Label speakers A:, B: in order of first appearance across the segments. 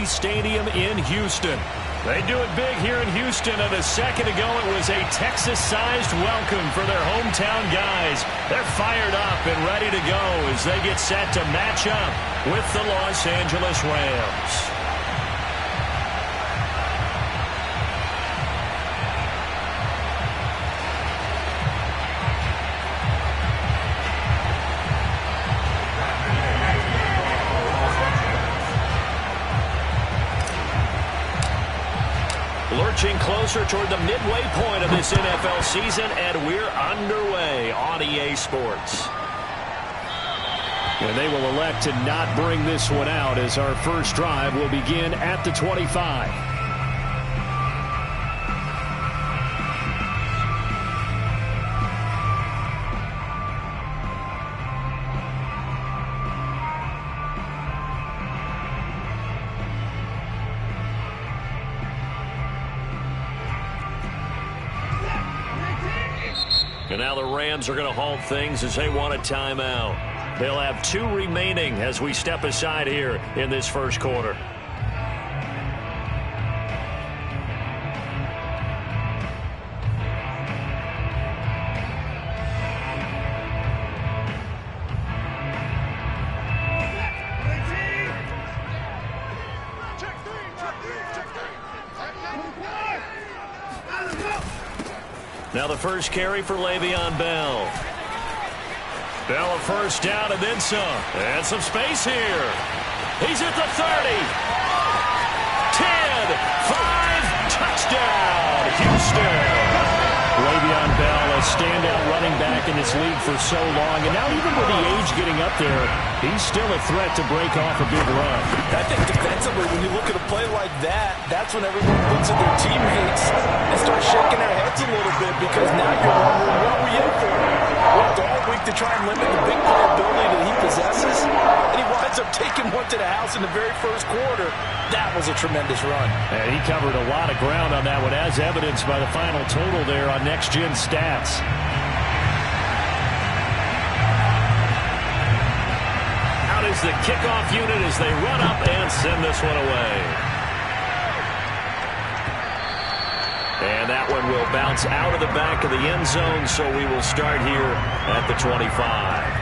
A: Noski Stadium in Houston. They do it big here in Houston, and a second ago it was a Texas-sized welcome for their hometown guys. They're fired up and ready to go as they get set to match up with the Los Angeles Rams. Lurching closer toward the midway point of this NFL season, and we're underway on EA Sports. And they will elect to not bring this one out as our first drive will begin at the 25. And now the Rams are going to halt things as they want a timeout. They'll have 2 remaining as we step aside here in this first quarter. Now the first carry for Le'Veon Bell. Bell a first down and then some. And some space here. He's at the 30. 10, 5, touchdown, Houston. Le'Veon Bell, a standout running back in this league for so long. And now even with the age getting up there, he's still a threat to break off a big run.
B: I think defensively, when you look at a play like that, that's when everyone looks at their teammates and starts shaking their heads a little bit because now you're wondering, what are we in for? Worked all week to try and limit the big play ability that he possesses, and he winds up taking one to the house in the very first quarter. That was a tremendous run.
A: And he covered a lot of ground on that one, as evidenced by the final total there on Next Gen Stats. Out is the kickoff unit as they run up and send this one away. And that one will bounce out of the back of the end zone, so we will start here at the 25.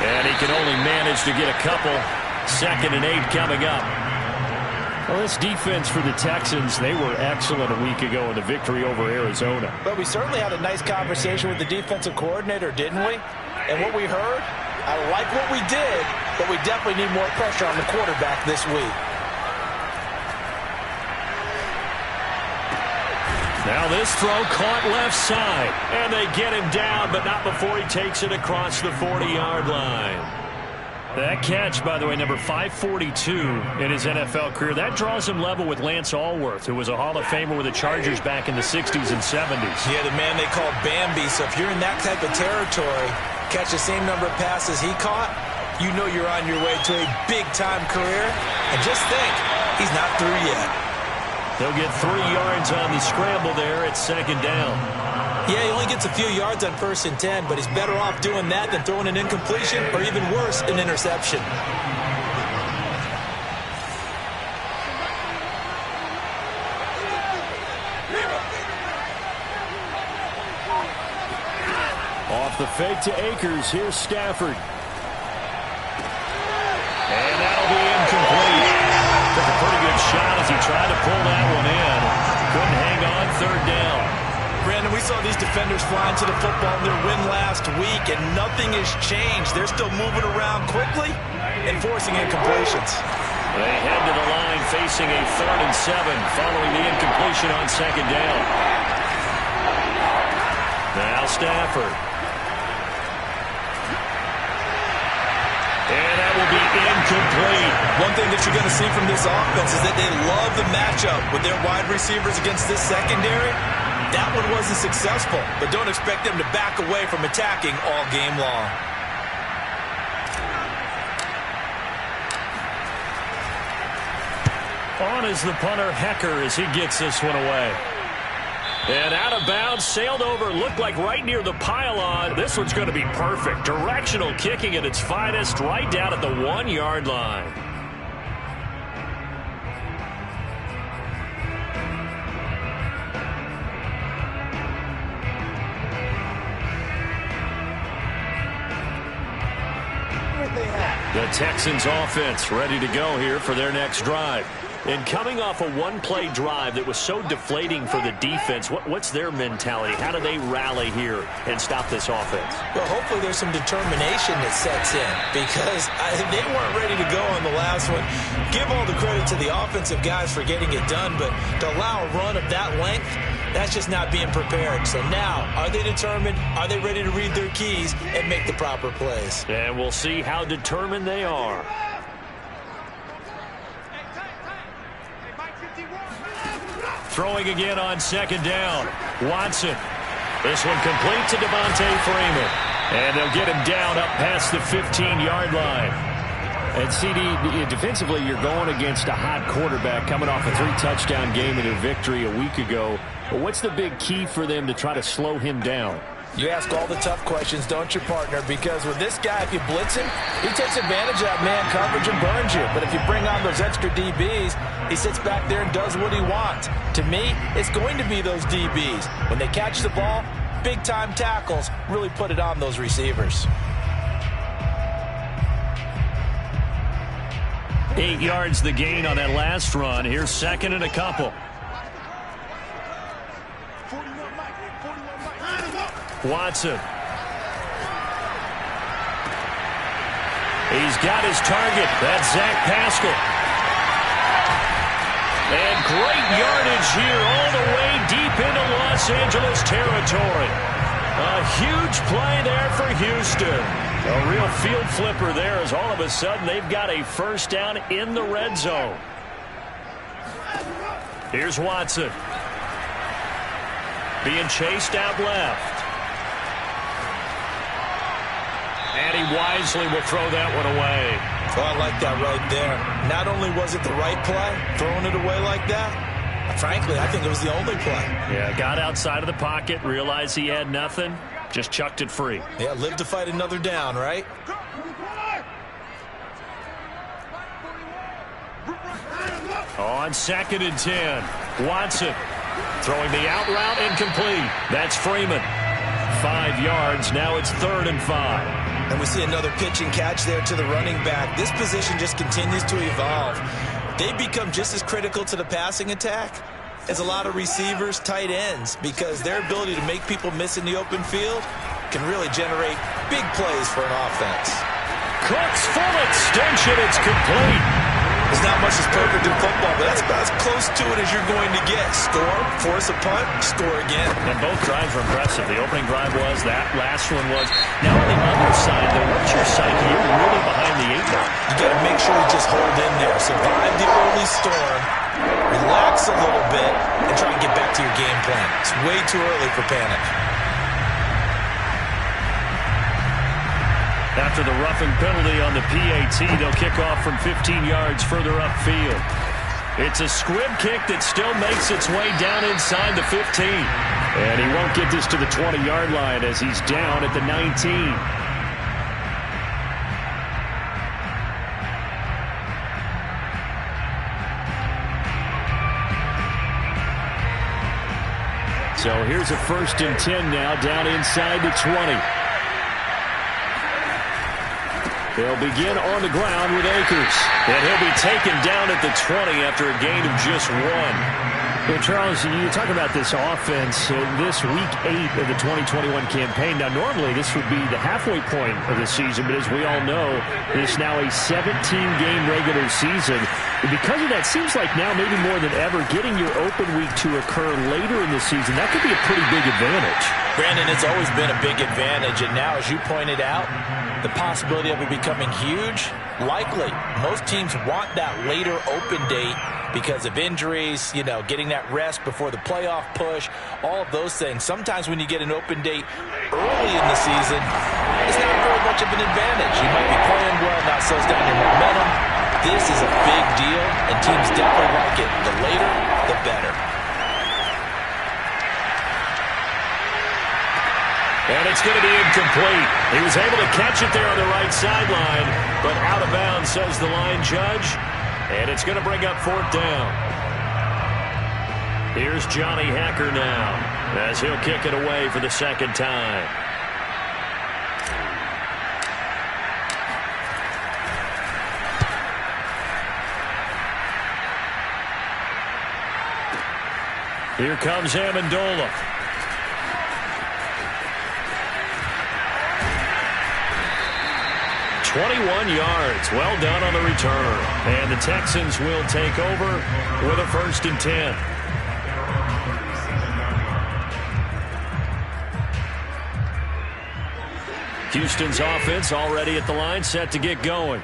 A: And he can only manage to get a couple. 2nd and 8 coming up. Well, this defense for the Texans, they were excellent a week ago in the victory over Arizona.
B: But we certainly had a nice conversation with the defensive coordinator, didn't we? And what we heard, I like what we did, but we definitely need more pressure on the quarterback this week.
A: Now this throw caught left side, and they get him down, but not before he takes it across the 40-yard line. That catch, by the way, number 542 in his NFL career, that draws him level with Lance Allworth, who was a Hall of Famer with the Chargers back in the 60s and 70s.
B: Yeah, the man they called Bambi. So if you're in that type of territory, catch the same number of passes he caught, you know you're on your way to a big-time career. And just think, he's not through yet.
A: He'll get 3 yards on the scramble there at 2nd down.
B: Yeah, he only gets a few yards on 1st and 10, but he's better off doing that than throwing an incompletion or even worse, an interception.
A: Off the fake to Akers, here's Stafford. And that'll be incomplete. Took a pretty good shot as he tried to pull that one in. Couldn't hang on 3rd down.
B: Brandon, we saw these defenders flying to the football in their win last week, and nothing has changed. They're still moving around quickly and forcing incompletions.
A: They head to the line facing a 3rd and 7 following the incompletion on 2nd down. Now Stafford. And that will be incomplete.
B: One thing that you're going to see from this offense is that they love the matchup with their wide receivers against this secondary. That wasn't successful, but don't expect them to back away from attacking all game long.
A: On is the punter, Hecker, as he gets this one away. And out of bounds, sailed over, looked like right near the pylon. This one's going to be perfect. Directional kicking at its finest, right down at the 1-yard line. The Texans offense ready to go here for their next drive. And coming off a one-play drive that was so deflating for the defense, what's their mentality? How do they rally here and stop this offense?
B: Well, hopefully there's some determination that sets in because they weren't ready to go on the last one. Give all the credit to the offensive guys for getting it done, but to allow a run of that length, that's just not being prepared. So now, are they determined? Are they ready to read their keys and make the proper plays?
A: And we'll see how determined they are. Throwing again on second down. Watson. This one complete to Devontae Freeman. And they'll get him down up past the 15-yard line.
C: And CD, defensively, you're going against a hot quarterback coming off a 3-touchdown game in a victory a week ago. But what's the big key for them to try to slow him down?
B: You ask all the tough questions, don't you, partner? Because with this guy, if you blitz him, he takes advantage of that man coverage and burns you. But if you bring on those extra DBs, he sits back there and does what he wants. To me, it's going to be those DBs. When they catch the ball, big-time tackles really put it on those receivers.
A: 8 yards the gain on that last run. Here's second and a couple. Watson. He's got his target. That's Zach Pascal. And great yardage here all the way deep into Los Angeles territory. A huge play there for Houston. A real field flipper there as all of a sudden they've got a first down in the red zone. Here's Watson. Being chased out left. And he wisely will throw that one away.
B: Oh, I like that right there. Not only was it the right play, throwing it away like that, frankly, I think it was the only play.
A: Yeah, got outside of the pocket, realized he had nothing, just chucked it free.
B: Yeah, live to fight another down, right?
A: On 2nd and 10, Watson throwing the out route incomplete. That's Freeman. 5 yards, now it's 3rd and 5.
B: And we see another pitch and catch there to the running back. This position just continues to evolve. They become just as critical to the passing attack as a lot of receivers, tight ends, because their ability to make people miss in the open field can really generate big plays for an offense.
A: Cook's full extension, it's complete.
B: There's not much that's perfect in football, but that's about as close to it as you're going to get. Score, force a punt, score again.
A: And both drives were impressive. The opening drive was, that last one was. Now on the other side, though, what's your psyche? You're really behind the 8 now.
B: You got to make sure you just hold in there. Survive the early storm, relax a little bit, and try and get back to your game plan. It's way too early for panic.
A: After the roughing penalty on the PAT, they'll kick off from 15 yards further upfield. It's a squib kick that still makes its way down inside the 15. And he won't get this to the 20-yard line as he's down at the 19. So here's a 1st and 10 now down inside the 20. They'll begin on the ground with Akers. And he'll be taken down at the 20 after a gain of just 1.
C: Well, Charles, you talk about this offense, this week 8 of the 2021 campaign. Now, normally this would be the halfway point of the season, but as we all know, it's now a 17-game regular season. And because of that, seems like now maybe more than ever, getting your open week to occur later in the season, that could be a pretty big advantage.
B: Brandon, it's always been a big advantage, and now, as you pointed out, the possibility of it becoming huge, likely. Most teams want that later open date because of injuries, getting that rest before the playoff push, all of those things. Sometimes when you get an open date early in the season, it's not very much of an advantage. You might be playing well, not slows down your momentum. This is a big deal, and teams definitely like it. The later, the better.
A: And it's going to be incomplete. He was able to catch it there on the right sideline, but out of bounds, says the line judge. And it's going to bring up 4th down. Here's Johnny Hacker now, as he'll kick it away for the 2nd time. Here comes Amendola. $21 yards. Well done on the return. And the Texans will take over with a 1st and 10. Houston's offense already at the line, set to get going.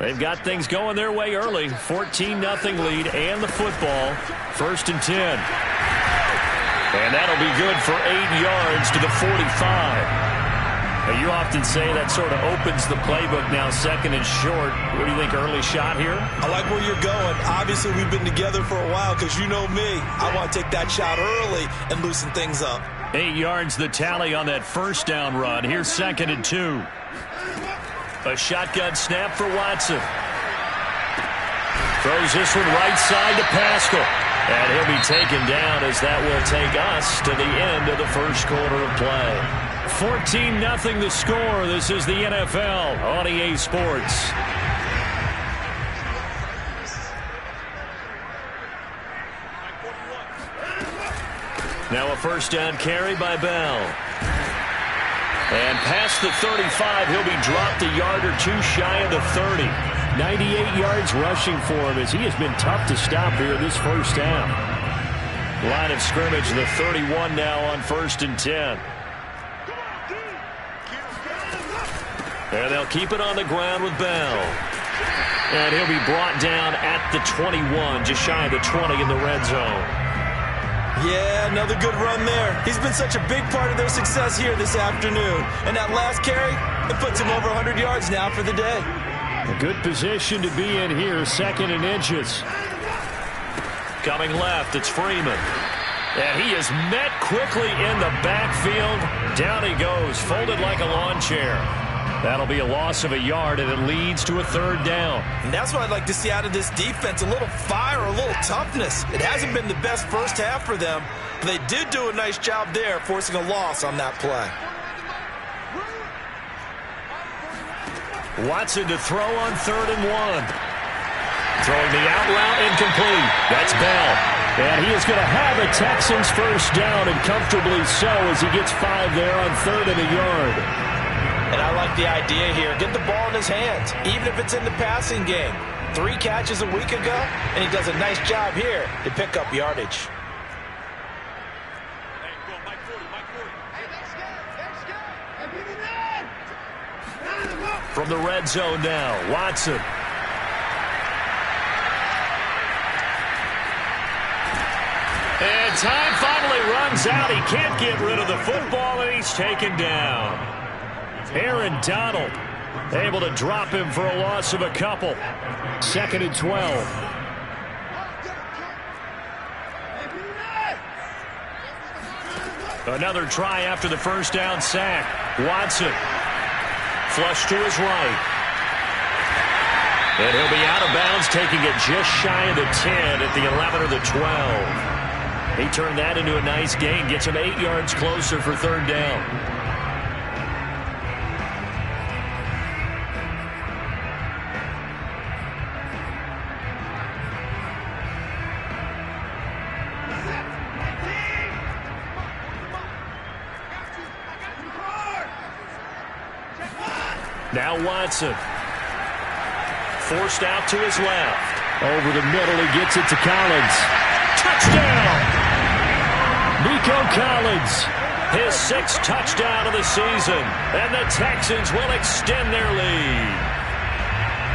A: They've got things going their way early. 14-0 lead and the football. 1st and 10. And that'll be good for 8 yards to the 45. Now, you often say that sort of opens the playbook now, 2nd and short. What do you think, early shot here?
B: I like where you're going. Obviously, we've been together for a while because you know me. I want to take that shot early and loosen things up.
A: 8 yards the tally on that 1st down run. Here's 2nd and 2. A shotgun snap for Watson. Throws this one right side to Pascal. And he'll be taken down as that will take us to the end of the 1st quarter of play. 14-0 the score. This is the NFL on EA Sports. Now a 1st down carry by Bell. And past the 35, he'll be dropped a yard or 2 shy of the 30. 98 yards rushing for him as he has been tough to stop here this 1st half. Line of scrimmage, the 31 now on 1st and 10. And they'll keep it on the ground with Bell. And he'll be brought down at the 21, just shy of the 20 in the red zone.
B: Yeah, another good run there. He's been such a big part of their success here this afternoon. And that last carry, it puts him over 100 yards now for the day.
A: A good position to be in here, 2nd and inches. Coming left, it's Freeman. And he is met quickly in the backfield. Down he goes, folded like a lawn chair. That'll be a loss of a yard, and it leads to a 3rd down.
B: And that's what I'd like to see out of this defense, a little fire, a little toughness. It hasn't been the best 1st half for them, but they did do a nice job there, forcing a loss on that play.
A: Watson to throw on 3rd and 1. Throwing the out route incomplete. That's Bell. And he is going to have a Texans 1st down, and comfortably so, as he gets 5 there on 3rd and a yard.
B: And I like the idea here. Get the ball in his hands, even if it's in the passing game. 3 catches a week ago, and he does a nice job here to pick up yardage.
A: From the red zone now, Watson. And time finally runs out. He can't get rid of the football, and he's taken down. Aaron Donald able to drop him for a loss of a couple. 2nd and 12. Another try after the 1st down sack. Watson. Flush to his right. And he'll be out of bounds, taking it just shy of the 10 at the 11 or the 12. He turned that into a nice gain. Gets him 8 yards closer for 3rd down. Now Watson. Forced out to his left. Over the middle, he gets it to Collins. Touchdown! Nico Collins. His 6th touchdown of the season. And the Texans will extend their lead.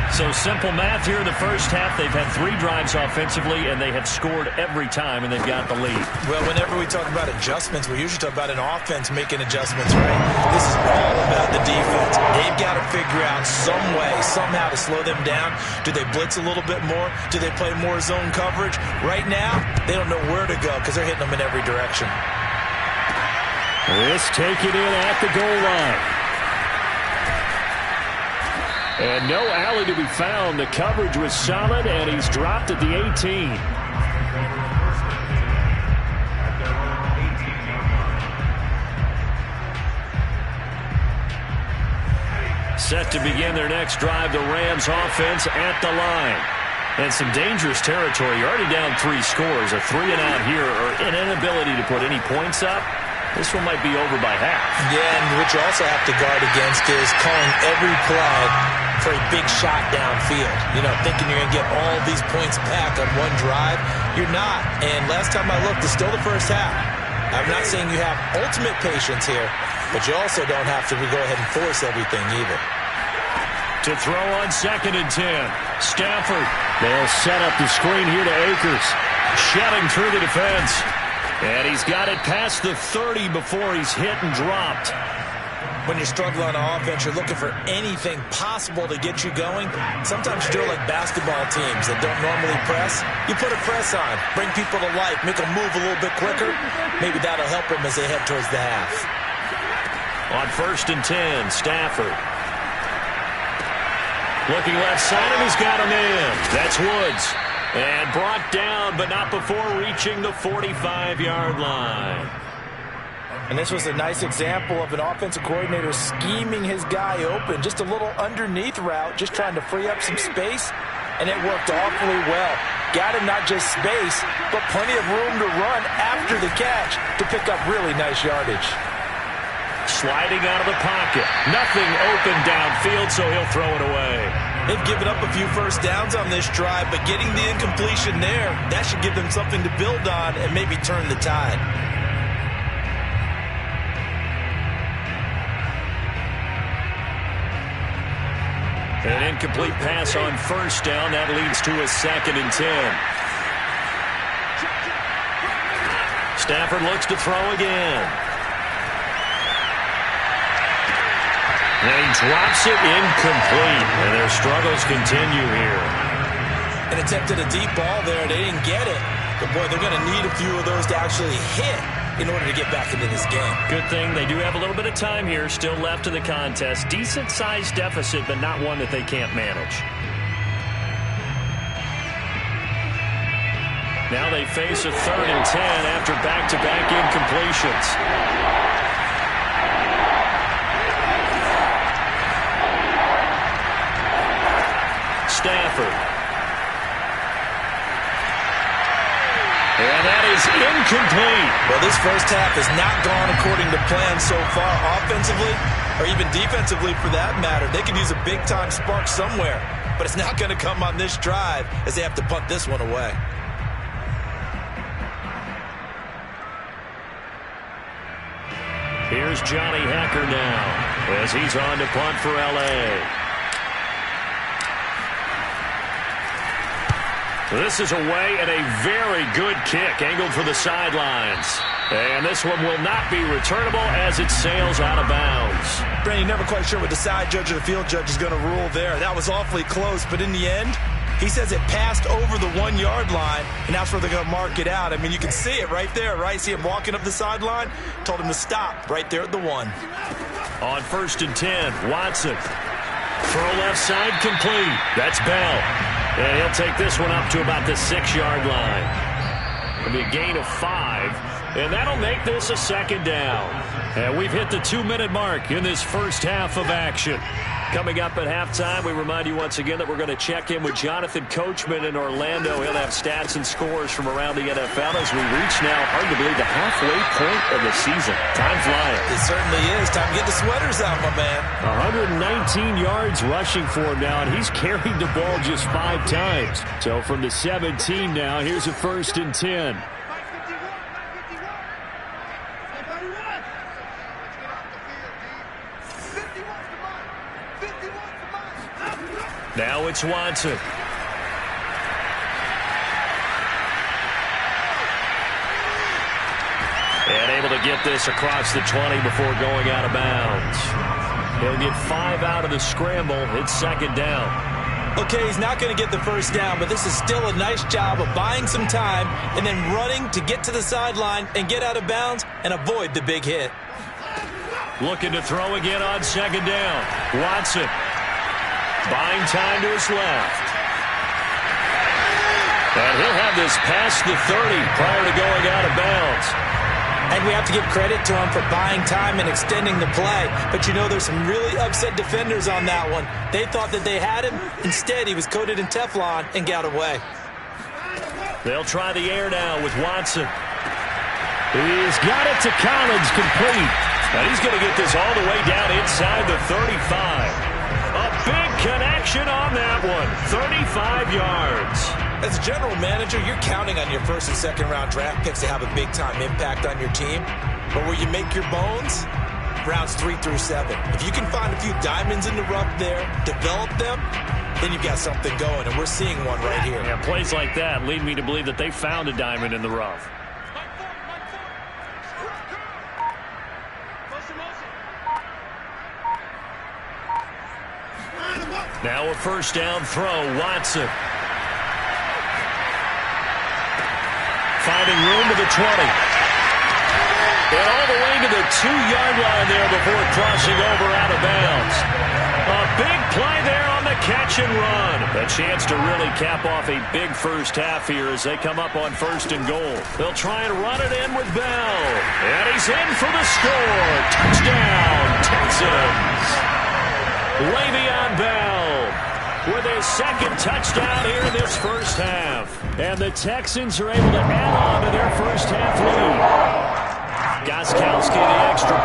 A: So simple math here in the first half. They've had 3 drives offensively, and they have scored every time, and they've got the lead.
B: Well, whenever we talk about adjustments, we usually talk about an offense making adjustments, right? This is all about the defense. They've got to figure out some way, somehow to slow them down. Do they blitz a little bit more? Do they play more zone coverage? Right now, they don't know where to go because they're hitting them in every direction.
C: This taken in at the goal line. And no alley to be found. The coverage was solid, and he's dropped at the 18. Set to begin their next drive, the Rams offense at the line. And some dangerous territory. You're already down 3 scores. A 3-and-out here, or an inability to put any points up. This one might be over by half. Yeah, and what you also have to guard against is calling every play for a big shot downfield. You know, thinking you're going to get all these points back on one drive. You're not. And last time I looked, it's still the first half. I'm not saying you have ultimate patience here, but you also don't have to go ahead and force everything either. To throw on 2nd and 10. Stafford. They'll set up the screen here to Akers. Shedding through the defense. And he's got it past the 30 before he's hit and dropped. When you struggle on offense, you're looking for anything possible to get you going. Sometimes you do it like basketball teams that don't normally press. You put a press on, bring people to life, make them move a little bit quicker. Maybe that'll help them as they head towards the half. On 1st and 10, Stafford. Looking left side, and he's got him in. That's Woods. And brought down, but not before reaching the 45-yard line.
B: And this was a nice example of an offensive coordinator scheming his guy open. Just a little underneath route, just trying to free up some space. And it worked awfully well. Got him not just space, but plenty of room to run after the catch to pick up really nice yardage.
A: Sliding out of the pocket. Nothing open downfield, so he'll throw it away.
B: They've given up a few first downs on this drive, but getting the incompletion there, that should give them something to build on and maybe turn the tide.
A: An incomplete pass on 1st down. That leads to a 2nd and 10. Stafford looks to throw again. And he drops it incomplete. And their struggles continue here.
B: And attempted a deep ball there. They didn't get it. But, boy, they're going to need a few of those to actually hit in order to get back into this game.
A: Good thing they do have a little bit of time here still left in the contest. Decent-sized deficit, but not one that they can't manage. Now they face a 3rd and 10 after back-to-back incompletions. Stafford. And that is incomplete.
B: Well, this first half has not gone according to plan so far offensively or even defensively for that matter. They could use a big-time spark somewhere, but it's not going to come on this drive as they have to punt this one away.
A: Here's Johnny Hacker now as he's on to punt for L.A. This is away and a very good kick angled for the sidelines. And this one will not be returnable as it sails out of bounds.
B: Brandon, you're never quite sure what the side judge or the field judge is going to rule there. That was awfully close, but in the end, he says it passed over the 1-yard line, and that's where they're going to mark it out. I mean, you can see it right there, right? See him walking up the sideline? Told him to stop right there at the 1.
A: On 1st and 10, Watson. Throw left side complete. That's Bell. And he'll take this one up to about the 6-yard line. It'll be a gain of 5. And that'll make this a 2nd down. And we've hit the 2-minute mark in this first half of action. Coming up at halftime, we remind you once again that we're going to check in with Jonathan Coachman in Orlando. He'll have stats and scores from around the NFL as we reach now, hard to believe, the halfway point of the season. Time flying.
B: It certainly is. Time to get the sweaters out, my man.
C: 119 yards rushing for him now, and he's carried the ball just 5 times. So from the 17 now, here's a 1st and 10.
A: Now it's Watson. And able to get this across the 20 before going out of bounds. He'll get 5 out of the scramble. It's second down.
B: Okay, he's not going to get the first down, but this is still a nice job of buying some time and then running to get to the sideline and get out of bounds and avoid the big hit.
A: Looking to throw again on second down. Watson. Buying time to his left. And he'll have this past the 30 prior to going out of bounds.
B: And we have to give credit to him for buying time and extending the play. But you know, there's some really upset defenders on that one. They thought that they had him. Instead, he was coated in Teflon and got away.
A: They'll try the air now with Watson. He's got it to Collins, complete. And he's going to get this all the way down inside the 35. A big connection on that one. 35 yards.
B: As a general manager, you're counting on your first and second round draft picks to have a big-time impact on your team. But where you make your bones, rounds 3 through 7. If you can find a few diamonds in the rough there, develop them, then you've got something going, and we're seeing one right here.
A: Yeah, plays like that lead me to believe that they found a diamond in the rough. Now a first down throw, Watson. Finding room to the 20. And all the way to the 2-yard line there before crossing over out of bounds. A big play there on the catch and run. A chance to really cap off a big first half here as they come up on first and goal. They'll try and run it in with Bell. And he's in for the score. Touchdown, Texans. Le'Veon Bell with his second touchdown here in this first half. And the Texans are able to add on to their first half lead. Gostkowski, the extra